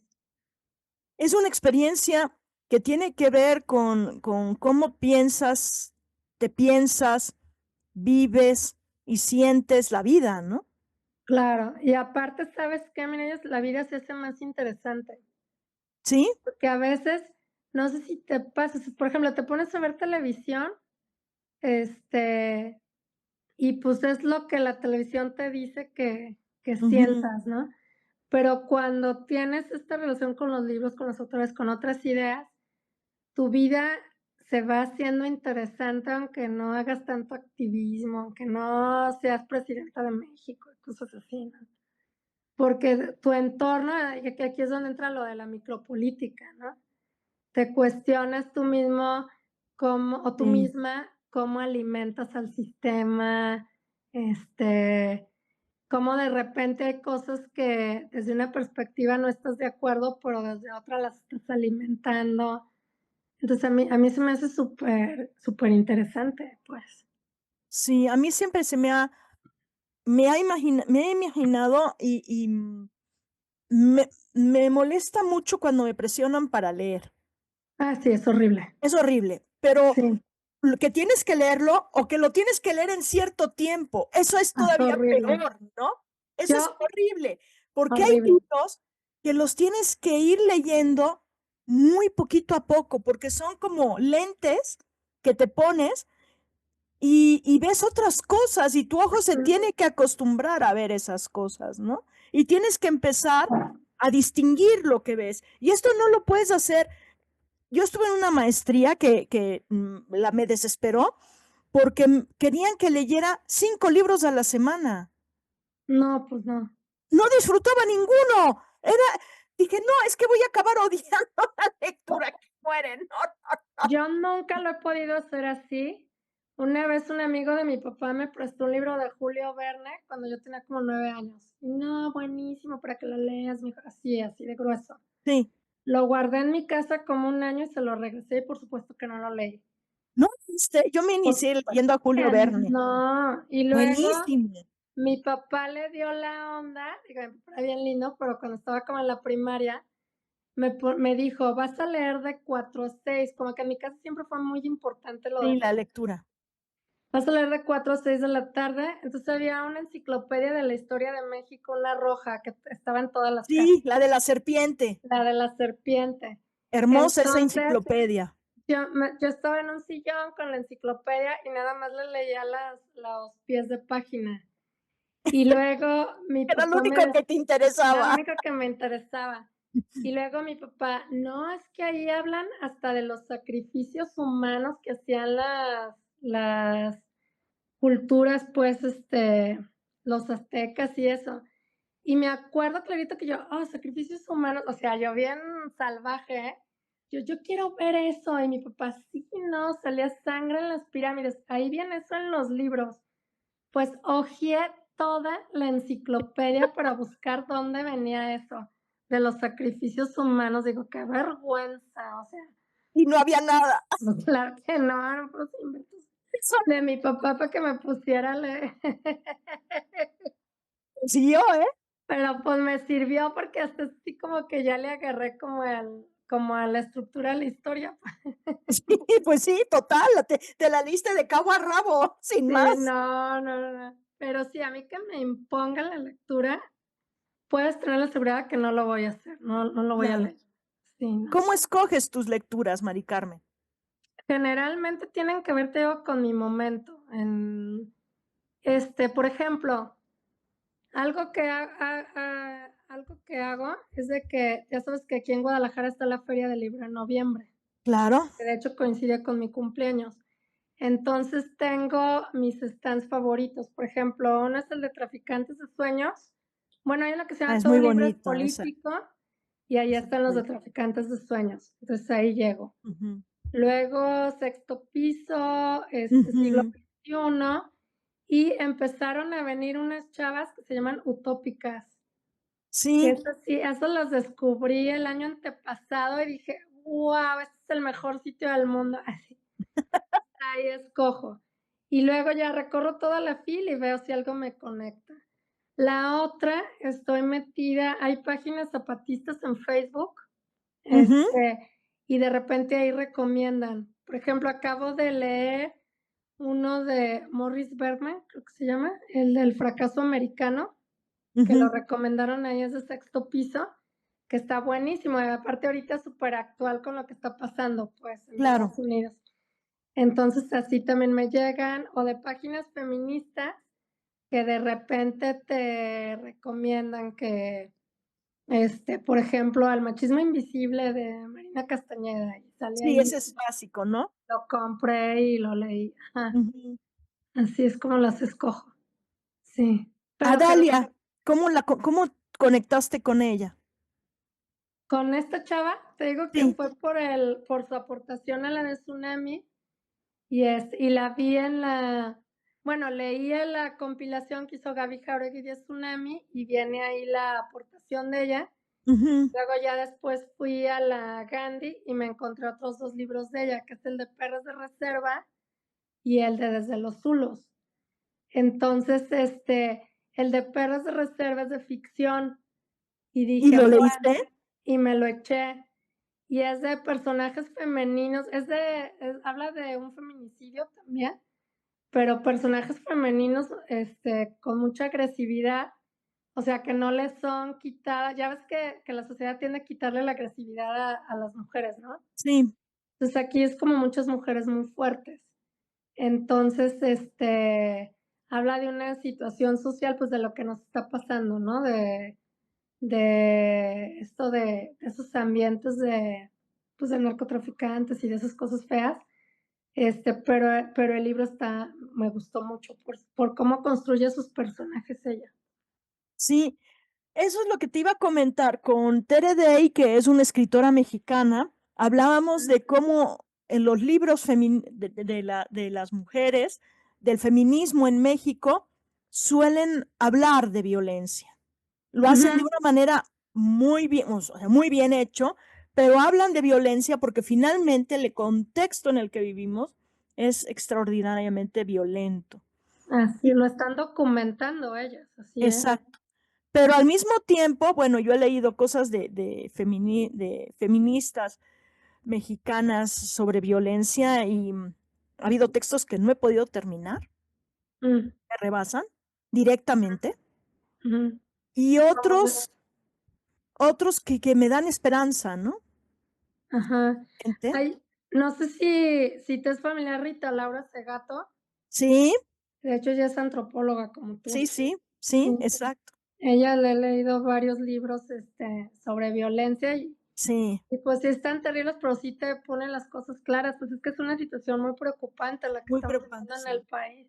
Es una experiencia que tiene que ver con cómo piensas, te piensas, vives y sientes la vida, ¿no? Claro, y aparte, ¿sabes qué? Mira, la vida se hace más interesante, ¿Sí? porque a veces, no sé si te pasa, si, por ejemplo, te pones a ver televisión, este, y pues es lo que la televisión te dice que Ujú. sientas, ¿no? Pero cuando tienes esta relación con los libros, con los autores, con otras ideas, tu vida se va haciendo interesante, aunque no hagas tanto activismo, aunque no seas presidenta de México y cosas así, ¿no? Porque tu entorno, y aquí es donde entra lo de la micropolítica, ¿no? Te cuestionas tú mismo cómo, o tú Sí. misma, cómo alimentas al sistema, cómo de repente hay cosas que desde una perspectiva no estás de acuerdo, pero desde otra las estás alimentando. Entonces a mí se me hace súper, súper interesante, pues. Sí, a mí siempre me ha imaginado me molesta mucho cuando me presionan para leer. Ah, sí, es horrible. Es horrible, pero Sí, lo que tienes que leerlo o que lo tienes que leer en cierto tiempo, eso es es todavía horrible. peor, ¿no? Eso es Yo, horrible, porque hay horrible. libros que los tienes que ir leyendo muy poquito a poco, porque son como lentes que te pones y ves otras cosas y tu ojo se tiene que acostumbrar a ver esas cosas, ¿no? Y tienes que empezar a distinguir lo que ves. Y esto no lo puedes hacer. Yo estuve en una maestría que me desesperó porque querían que leyera 5 libros a la semana. No, pues no. No disfrutaba ninguno. Dije, no, es que voy a acabar odiando la lectura que muere, ¿no? Yo nunca lo he podido hacer así. Una vez un amigo de mi papá me prestó un libro de Julio Verne cuando yo tenía como 9 años. No, buenísimo para que lo leas, mijo, así, así de grueso. Sí, Lo guardé en mi casa como un año y se lo regresé y por supuesto que no lo leí. no, yo me Por inicié leyendo a supuesto Julio que Verne. no. Y luego Buenísimo. mi papá le dio la onda, digo, mi papá era bien lindo, pero cuando estaba como en la primaria, me dijo, vas a leer de 4 a 6, como que en mi casa siempre fue muy importante lo de Sí, la lectura. vas a leer de 4 a 6 de la tarde. Entonces había una enciclopedia de la historia de México, una roja, que estaba en todas las casas, Sí, la de la serpiente. la de la serpiente. Hermosa esa Entonces, enciclopedia. yo estaba en un sillón con la enciclopedia y nada más le leía los pies de página. Y luego mi Era lo papá único que te era lo interesaba. único que me interesaba. Y luego mi papá, no, es que ahí hablan hasta de los sacrificios humanos que hacían las culturas, pues, los aztecas y eso. Y me acuerdo clarito que yo, sacrificios humanos, o sea, yo bien salvaje, ¿eh? Yo quiero ver eso. Y mi papá, sí, no, salía sangre en las pirámides. Ahí viene eso en los libros. Pues hojeé toda la enciclopedia para buscar dónde venía eso de los sacrificios humanos. Digo, qué vergüenza, o sea, Y no había nada. no, claro que no, eran puros inventos Eso de mi papá para que me pusiera a leer. siguió, ¿eh? Pero, pues, me sirvió porque hasta así como que ya le agarré como a la estructura de la historia. Sí, pues sí, total, te la liste de cabo a rabo, sin Sí, más. no, no, no, no. Pero sí, a mí que me imponga la lectura, puedes tener la seguridad que no lo voy a hacer, no lo voy a Claro. leer. Sí, no. ¿Cómo escoges tus lecturas, Mari Carmen? Generalmente tienen que ver, te digo, con mi momento. Por ejemplo, algo que hago es de que, ya sabes que aquí en Guadalajara está la Feria del Libro en noviembre, Claro. que de hecho coincide con mi cumpleaños. Entonces tengo mis stands favoritos. Por ejemplo, uno es el de Traficantes de Sueños. Bueno, hay uno que se Ah, llama es Todo muy Libre es bonita esa. Político y ahí Esa están los de joya. Traficantes de Sueños. Entonces ahí llego. Ujú. Luego Sexto Piso, Siglo Ujú. XXI, y empezaron a venir unas chavas que se llaman utópicas, que Sí, esas sí, esas las descubrí el año antepasado y dije: "Guau, este es el mejor sitio del mundo", así, ahí escojo. Y luego ya recorro toda la fila y veo si algo me conecta. La otra, estoy metida hay páginas zapatistas en Facebook. ujú, Y de repente ahí recomiendan. Por ejemplo, acabo de leer uno de Morris Bergman, creo que se llama, el del fracaso americano, que lo ujú, recomendaron ahí, es de Sexto Piso, que está buenísimo. Y aparte ahorita es súper actual con lo que está pasando, pues, en claro. Estados Unidos. Entonces, así también me llegan, o de páginas feministas que de repente te recomiendan que, por ejemplo, Al machismo invisible de Marina Castañeda, y sale Sí, ahí, ese es básico, ¿no? lo compré y lo leí. Ajá, Ujú. así es como las escojo. Sí, A pero Dalia, ¿cómo conectaste con ella? con esta chava, te digo que Sí. fue por su aportación a la de Tsunami, y la vi bueno, leía la compilación que hizo Gaby Jauregui de Tsunami, y viene ahí la aportación de ella. Ujú. Luego ya después fui a la Gandhi y me encontré otros 2 libros de ella, que es el de Perros de Reserva y el de Desde los Zulos. Entonces, el de Perros de Reserva es de ficción, y ¿Y dije: lo "Bueno", leíste? y me lo eché. Y es de personajes femeninos, habla de un feminicidio también, pero personajes femeninos, con mucha agresividad, o sea, que no les son quitadas. Ya ves que la sociedad tiende a quitarle la agresividad a las mujeres, ¿no? Sí. Entonces, aquí es como muchas mujeres muy fuertes. Entonces, habla de una situación social, pues, de lo que nos está pasando, ¿no? De esto de esos ambientes pues, de narcotraficantes y de esas cosas feas. Pero el libro me gustó mucho por cómo construye sus personajes ella. Sí, eso es lo que te iba a comentar. Con Tere Day, que es una escritora mexicana, hablábamos de cómo en los libros de las mujeres, del feminismo en México, suelen hablar de violencia. Lo hacen de Ujú, una manera muy bien, o sea, muy bien hecho, pero hablan de violencia porque finalmente el contexto en el que vivimos es extraordinariamente violento. así lo están documentando ellas, así es. Exacto. Pero al mismo tiempo, bueno, yo he leído cosas de feministas mexicanas sobre violencia y ha habido textos que no he podido terminar, Mm, me rebasan directamente, ujú. y Como de otros que me dan esperanza, ¿no? Ajá. Gente. Ay, no sé si te es familiar Rita Laura Segato. Sí, De hecho, ella es antropóloga como sí, tú. sí, sí, Sí. exacto. Ella le he leído varios libros, sobre violencia, Sí, y pues sí están terribles, pero sí te ponen las cosas claras. Pues es que es una situación muy preocupante la que muy estamos preocupante, viviendo en sí. el país.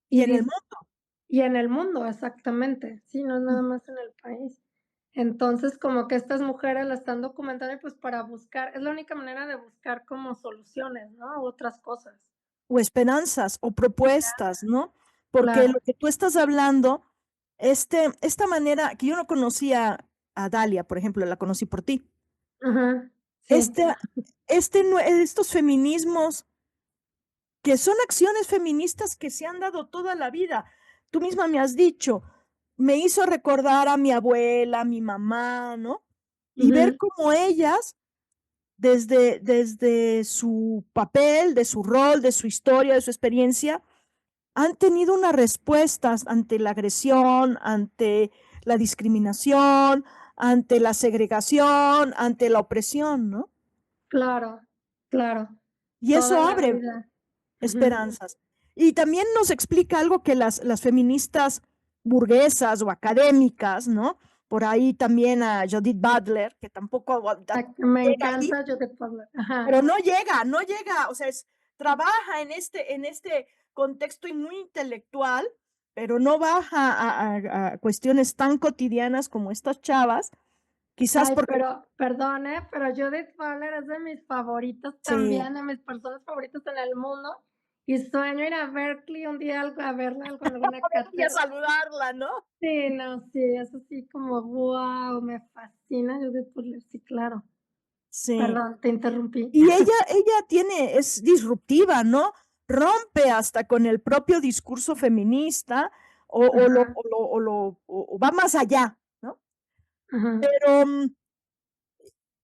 Y Y en el dice mundo, Y en el mundo, exactamente. Sí, no es nada más en el país. Entonces, como que estas mujeres la están documentando, y pues para buscar, es la única manera de buscar como soluciones, ¿no? U otras cosas. o esperanzas, o propuestas, ¿no? Porque Claro. lo que tú estás hablando, esta manera que yo no conocía a Dalia, por ejemplo, la conocí por ti. Ajá. Sí. Este, estos feminismos que son acciones feministas que se han dado toda la vida. Tú misma me has dicho, me hizo recordar a mi abuela, a mi mamá, ¿no? Y ver Ujú. cómo ellas, desde su papel, de su rol, de su historia, de su experiencia, han tenido una respuesta ante la agresión, ante la discriminación, ante la segregación, ante la opresión, ¿no? Claro, claro. Y Toda eso la abre vida. Ujú. esperanzas. Y también nos explica algo que las feministas burguesas o académicas, ¿no? Por ahí también a Judith Butler, que tampoco Me llega ahí, encanta Judith Butler. Ajá. pero no llega, o sea, trabaja en este contexto y muy intelectual, pero no baja a cuestiones tan cotidianas como estas chavas, quizás Ay, porque pero, perdón, pero Judith Butler es de mis favoritos sí, también, de mis personas favoritas en el mundo, y sueño ir a Berkeley un día a verla en alguna y a cátedra. saludarla, ¿no? Sí, no, sí, es así como, wow, me fascina Judith Butler, sí, claro. Sí. Perdón, te interrumpí. Y ella es disruptiva, ¿no? Rompe hasta con el propio discurso feminista Ajá, o va más allá, ¿no? ajá, Pero,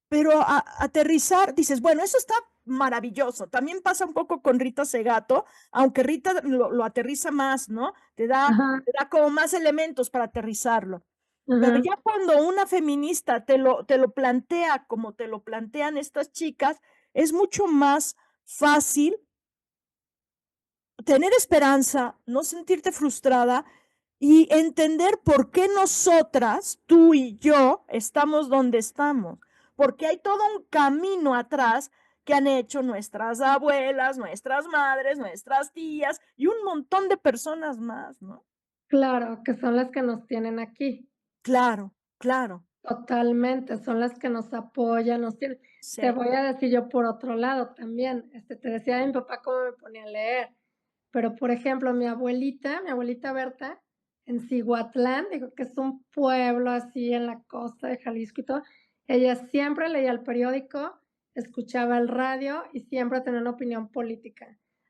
pero aterrizar, dices, bueno, eso está maravilloso. También pasa un poco con Rita Segato, aunque Rita lo aterriza más, ¿no? ajá, Te da como más elementos para aterrizarlo. Pero ajá, ya cuando una feminista te lo plantea como te lo plantean estas chicas, es mucho más fácil tener esperanza, no sentirte frustrada y entender por qué nosotras, tú y yo, estamos donde estamos. Porque hay todo un camino atrás que han hecho nuestras abuelas, nuestras madres, nuestras tías y un montón de personas más, ¿no? Claro, que son las que nos tienen aquí. Claro, claro. Totalmente, son las que nos apoyan, nos tienen. Te Sí. voy a decir yo por otro lado también, te decía de mi papá cómo me ponía a leer, pero por ejemplo, mi abuelita Berta, en Cihuatlán, digo que es un pueblo así en la costa de Jalisco y todo, ella siempre leía el periódico, escuchaba el radio y siempre tenía una opinión política.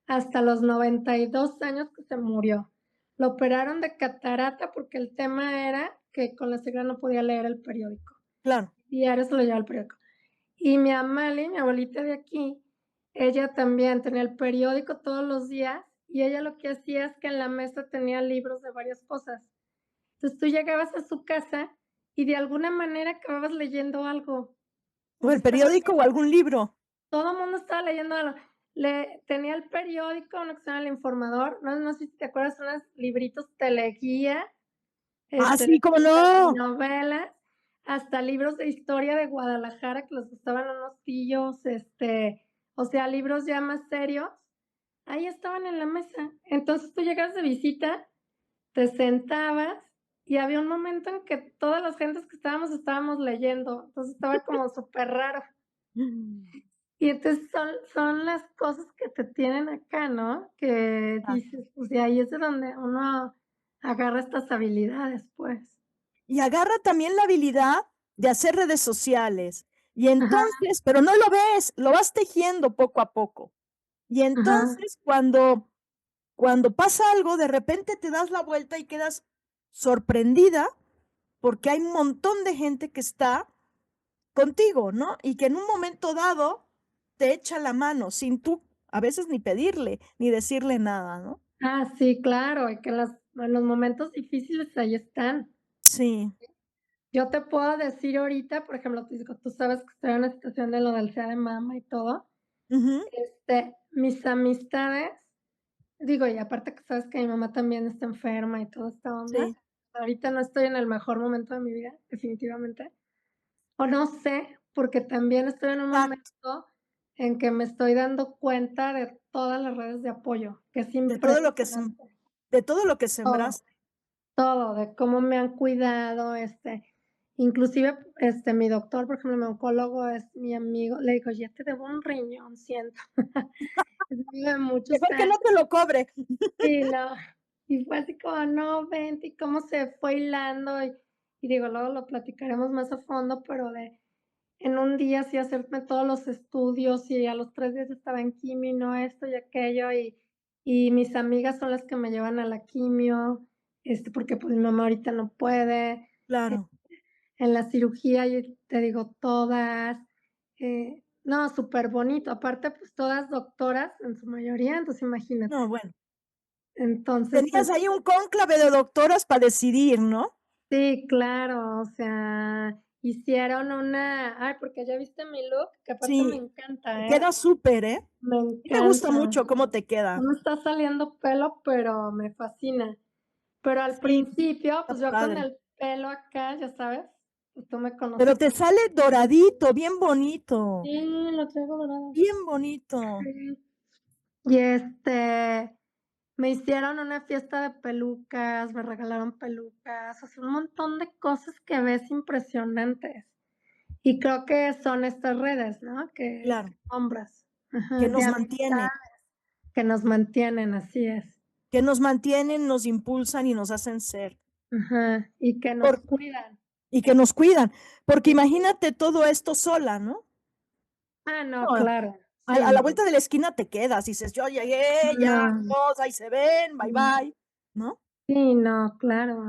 Hasta los 92 años que se murió. Lo operaron de catarata porque el tema era que con la ceguera no podía leer el periódico. Claro. Diario se lo llevaba el periódico. Y mi Amali, mi abuelita de aquí, ella también tenía el periódico todos los días y ella lo que hacía es que en la mesa tenía libros de varias cosas. Entonces tú llegabas a su casa y de alguna manera acababas leyendo algo. O el periódico o algún libro. Todo el mundo estaba leyendo algo. Tenía el periódico, uno que se llama El Informador, no sé si te acuerdas, unos libritos teleguía, Sí, cómo no. novelas, hasta libros de historia de Guadalajara que les gustaban unos tíos, o sea, libros ya más serios, ahí estaban en la mesa. Entonces tú llegas de visita, te sentabas y había un momento en que todas las gentes que estábamos leyendo, entonces estaba como súper raro. Y entonces son las cosas que te tienen acá, ¿no? Que dices, pues de ahí es de donde uno agarra estas habilidades, pues. Y agarra también la habilidad de hacer redes sociales. Y Ajá, entonces, pero no lo ves, lo vas tejiendo poco a poco. Y ajá. entonces cuando pasa algo, de repente te das la vuelta y quedas sorprendida porque hay un montón de gente que está contigo, ¿no? Y que en un momento dado te echa la mano sin tú a veces ni pedirle, ni decirle nada, ¿no? Ah, sí, claro, y que en los momentos difíciles ahí están. Sí. Yo te puedo decir ahorita, por ejemplo, tú sabes que estoy en una situación de lo del SEA de mama y todo. Ujú. Mis amistades, digo, y aparte que sabes que mi mamá también está enferma y toda esta onda. Sí. Ahorita no estoy en el mejor momento de mi vida, definitivamente. O no sé, porque también estoy en un Exacto. momento en que me estoy dando cuenta de todas las redes de apoyo, que es De todo lo que impresionante. de todo lo que Todo, sembraste. todo, de cómo me han cuidado, inclusive, mi doctor, por ejemplo, mi oncólogo es mi amigo, le digo: "Ya te debo un riñón, siento". Es amigo de muchos Mejor que años. no te lo cobre. Sí, no. Y fue así como, no, vente, y cómo se fue hilando, y digo, luego lo platicaremos más a fondo, pero en un día sí hacerme todos los estudios, y a los 3 días estaba en quimio, y no esto y aquello, y mis amigas son las que me llevan a la quimio, porque, pues, mi mamá ahorita no puede. Claro. En la cirugía, y te digo, todas, no, súper bonito. Aparte, pues, todas doctoras en su mayoría, entonces No, imagínate. bueno. Entonces, Tenías ahí un cónclave de doctoras para decidir, ¿no? sí, claro, o sea, hicieron porque ya viste mi look, que aparte me Sí, encanta, ¿eh? queda súper, ¿eh? Me Sí me gusta encanta. mucho cómo te No queda. me está saliendo pelo, pero me fascina. Pero al Sí, principio, está pues, yo con padre. el pelo acá, ya sabes, pues, tú me Pero conoces. te sale doradito, bien bonito, Sí, lo traigo dorado. bien bonito. Sí. Y, me hicieron una fiesta de pelucas, me regalaron pelucas, o sea, un montón de cosas que ves impresionantes. Y creo que son estas redes, ¿no? Que Claro, nombras. Ajá, que de nos amistad mantiene, que nos mantienen, así es. nos impulsan y nos hacen ser. Ajá, y que nos Por- cuidan. y que nos cuidan. Porque Sí. imagínate todo esto sola, ¿no? Ah, no, No, claro. a Sí, la no. vuelta de la esquina te quedas y dices, yo llegué, ya, No, todos ahí se ven, bye bye, ¿no? sí, no, claro,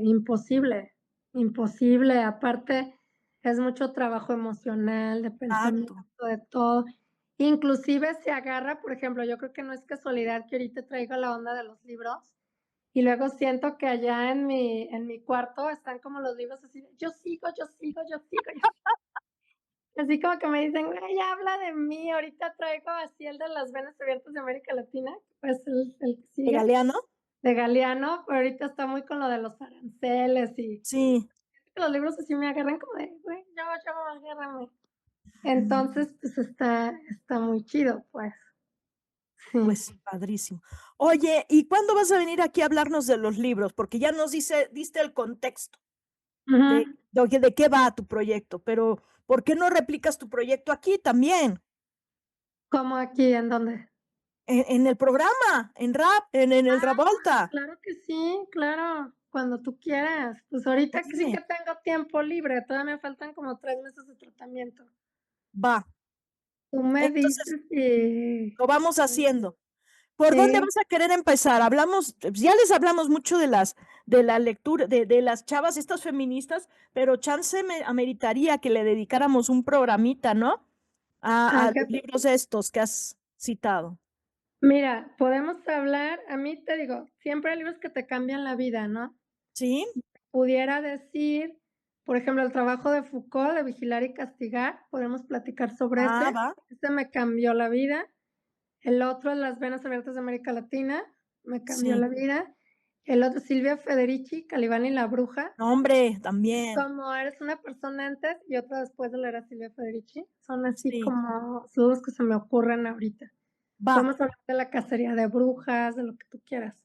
imposible, imposible. Aparte, es mucho trabajo emocional, de pensamiento, Exacto. de todo. Inclusive se agarra, por ejemplo, yo creo que no es casualidad que ahorita traigo la onda de los libros, y luego siento que allá en mi cuarto están como los libros así de: "Yo sigo, yo sigo, yo sigo, yo". Así como que me dicen: "Güey, habla de mí". Ahorita traigo así el de las venas abiertas de América Latina, pues el que ¿De sigue, Galeano? de Galeano, pero ahorita está muy con lo de los aranceles y Sí. los libros así me agarran como de: "Güey, yo, agárrame". Entonces, pues está muy chido, pues. Sí. Pues padrísimo. Oye, ¿y cuándo vas a venir aquí a hablarnos de los libros? Porque ya nos diste el contexto de, Ujú. de qué va tu proyecto, pero ¿por qué no replicas tu proyecto aquí también? ¿Cómo aquí? ¿En dónde? En el programa, en Rap, en el Ravolta. Claro que sí, claro, cuando tú quieras. Pues ahorita que sí Oye, que tengo tiempo libre, todavía me faltan como 3 meses de tratamiento. va. Tú me Entonces, dices y lo vamos haciendo. ¿Por dónde sí, vas a querer empezar? Hablamos, ya les hablamos mucho de la lectura, de las chavas, estas feministas, pero chance me ameritaría que le dedicáramos un programita, ¿no? A aunque los libros estos que has citado. mira, podemos hablar, a mí te digo, siempre hay libros que te cambian la vida, ¿no? ¿Sí? Pudiera decir, por ejemplo, el trabajo de Foucault, de Vigilar y Castigar, podemos platicar sobre Ah, ese. va. Ese me cambió la vida. El otro, Las venas abiertas de América Latina, me cambió Sí. la vida. El otro, Silvia Federici, Calibán y la bruja. No, hombre, también. Como eres una persona antes y otra después de leer a Silvia Federici. Son así Sí. como son los que se me ocurren ahorita. Va. Podemos hablar de la cacería de brujas, de lo que tú quieras.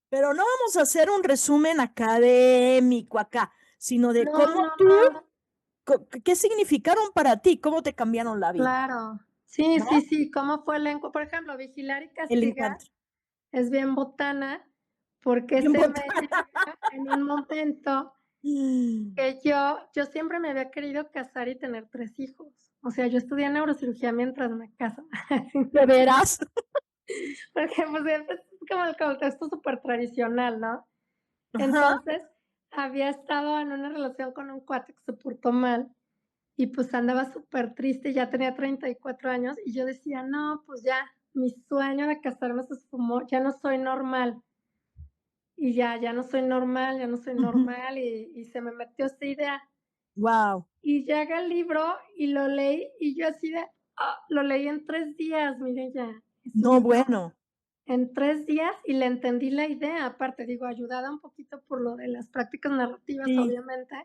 Pero no vamos a hacer un resumen académico acá, sino de No, cómo no, tú, no, qué significaron para ti, cómo te cambiaron la vida, claro. Sí, ¿no? sí, sí, ¿cómo fue el por ejemplo, Vigilar y El Castigar encuentro. es bien botana, porque Bien se me botana. llega en un momento que yo siempre me había querido casar y tener 3 hijos. O sea, yo estudié neurocirugía mientras me caso. ¿De veras? Porque, pues, siempre es como el contexto súper tradicional, ¿no? Ajá. Entonces, había estado en una relación con un cuate que se portó mal y, pues, andaba súper triste, ya tenía 34 años, y yo decía: "No, pues ya, mi sueño de casarme se esfumó, ya no soy normal". Y ya no soy normal, ya no soy normal, y se me metió esta idea. Wow. Y llega el libro y lo leí, y yo así de, lo leí en 3 días, Mireya, No, así, bueno. en 3 días, y le entendí la idea, aparte, digo, ayudada un poquito por lo de las prácticas narrativas, Sí. obviamente,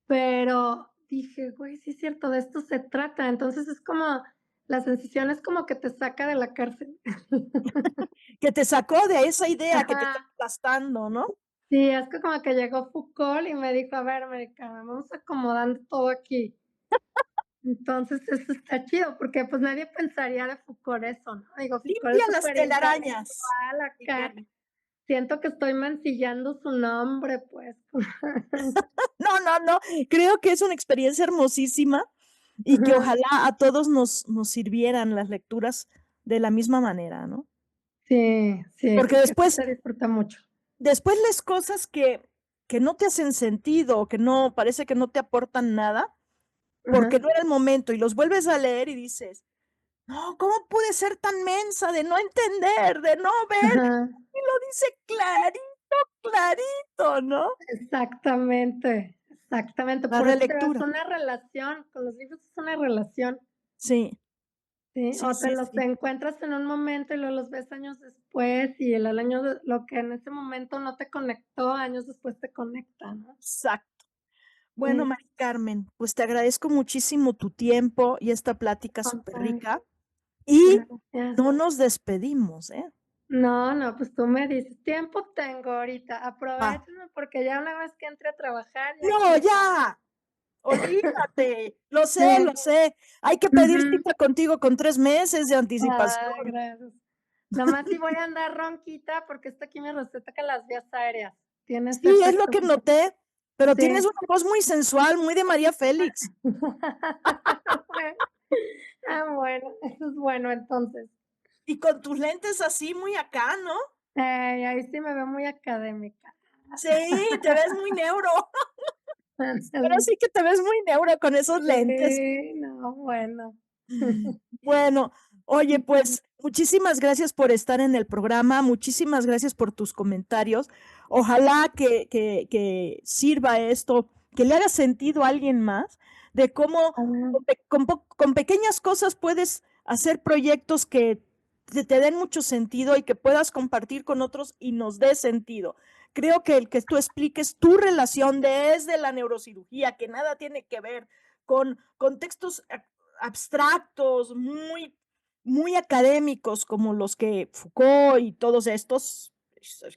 pero dije: "Güey, sí es cierto, de esto se trata". Entonces, es como la sensación es como que te saca de la cárcel. Que te sacó de esa idea que te está Ajá. aplastando, ¿no? Sí, es que como que llegó Foucault y me dijo: "A ver, americana, vamos acomodando todo aquí". Entonces, eso está chido, porque, pues, nadie pensaría de Foucault eso, ¿no? Digo, Foucault Limpia es las superintelectual telarañas. acá. Siento que estoy mancillando su nombre, pues. No, no, no. Creo que es una experiencia hermosísima y que Ujú. ojalá a todos nos sirvieran las lecturas de la misma manera, ¿no? Sí, sí, Porque porque sí se disfruta mucho. después lees cosas que no te hacen sentido, o que no, parece que no te aportan nada, Ajá, porque no era el momento, y los vuelves a leer y dices: "No, ¿cómo pude ser tan mensa de no entender, de no ver?". ajá, Y lo dice clarito, clarito, ¿no? exactamente, exactamente. La Por eso te digo, es relectura. una relación, con los libros es una relación. Sí, Sí, sí, o te sí, los sí. encuentras en un momento y luego los ves años después, y el año de lo que en ese momento no te conectó, años después te conecta, ¿no? Exacto. Bueno, Sí, Mari Carmen, pues te agradezco muchísimo tu tiempo y esta plática súper total, rica. Y gracias. no nos despedimos, ¿eh? No, no, pues tú me dices, tiempo tengo ahorita, Va. aprovechenme porque ya una vez que entre a trabajar, ya No, aquí. ya. Olvídate. Lo sé, lo Sí, sé. Hay que pedir ujú. cita contigo con 3 meses de anticipación. Ay, gracias. Nomás sí voy a andar ronquita porque está aquí mi receta que las vías aéreas. Tiene ese Sí, es lo efecto. que noté, pero tienes Sí. una voz muy sensual, muy de María Félix. Bueno, eso es bueno entonces. Y con tus lentes así muy acá, ¿no? Ahí sí me veo muy académica. Sí, te ves muy neuro. Pero Ándale. sí que te ves muy neuro con esos lentes. Sí, no, bueno. Bueno, oye, pues muchísimas gracias por estar en el programa, muchísimas gracias por tus comentarios. Ojalá que sirva esto, que le haga sentido a alguien más. de cómo con pequeñas cosas puedes hacer proyectos que te den mucho sentido y que puedas compartir con otros y nos dé sentido. Creo que el que tú expliques tu relación desde la neurocirugía, que nada tiene que ver con contextos abstractos, muy académicos como los que Foucault y todos estos,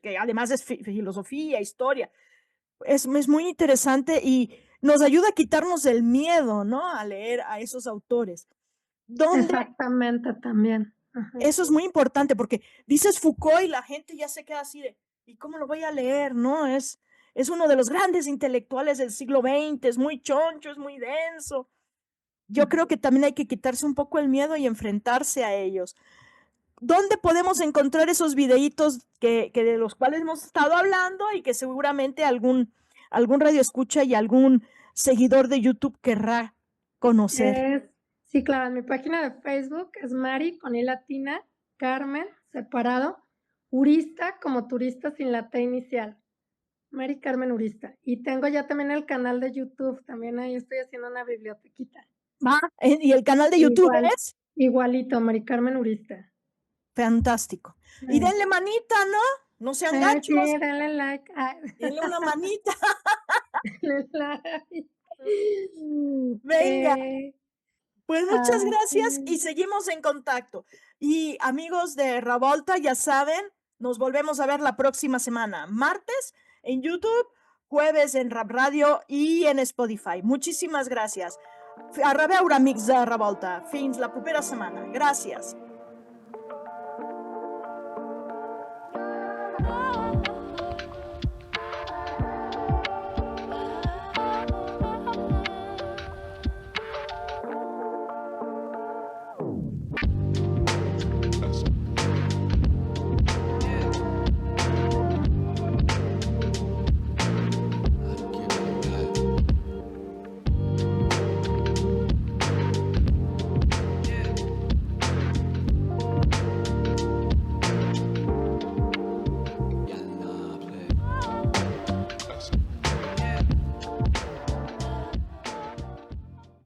que además es filosofía, historia, es muy interesante y nos ayuda a quitarnos el miedo, ¿no? A leer a esos autores. Exactamente, también. Ajá. Eso es muy importante porque dices Foucault y la gente ya se queda así de, ¿y cómo lo voy a leer? ¿No? Es uno de los grandes intelectuales del siglo XX, es muy choncho, es muy denso. Yo creo que también hay que quitarse un poco el miedo y enfrentarse a ellos. ¿Dónde podemos encontrar esos videitos que de los cuales hemos estado hablando y que seguramente algún radio escucha y algún seguidor de YouTube querrá conocer? Sí, claro, en mi página de Facebook es Mari con I latina, Carmen, separado, Urista como turista sin la T inicial. Mari Carmen Urista. Y tengo ya también el canal de YouTube, también ahí estoy haciendo una bibliotequita. ¿Y el canal de YouTube es? Igualito, Mari Carmen Urista. Fantástico. Y denle manita, ¿no? No sean gachos. Sí, denle like. Denle una manita. Denle like. Venga. Pues muchas gracias y seguimos en contacto. Y amigos de Ravolta, ya saben, nos volvemos a ver la próxima semana, martes en YouTube, jueves en Rap Radio y en Spotify. Muchísimas gràcies. A reveure, amics de Revolta. Fins la propera setmana. Gràcies.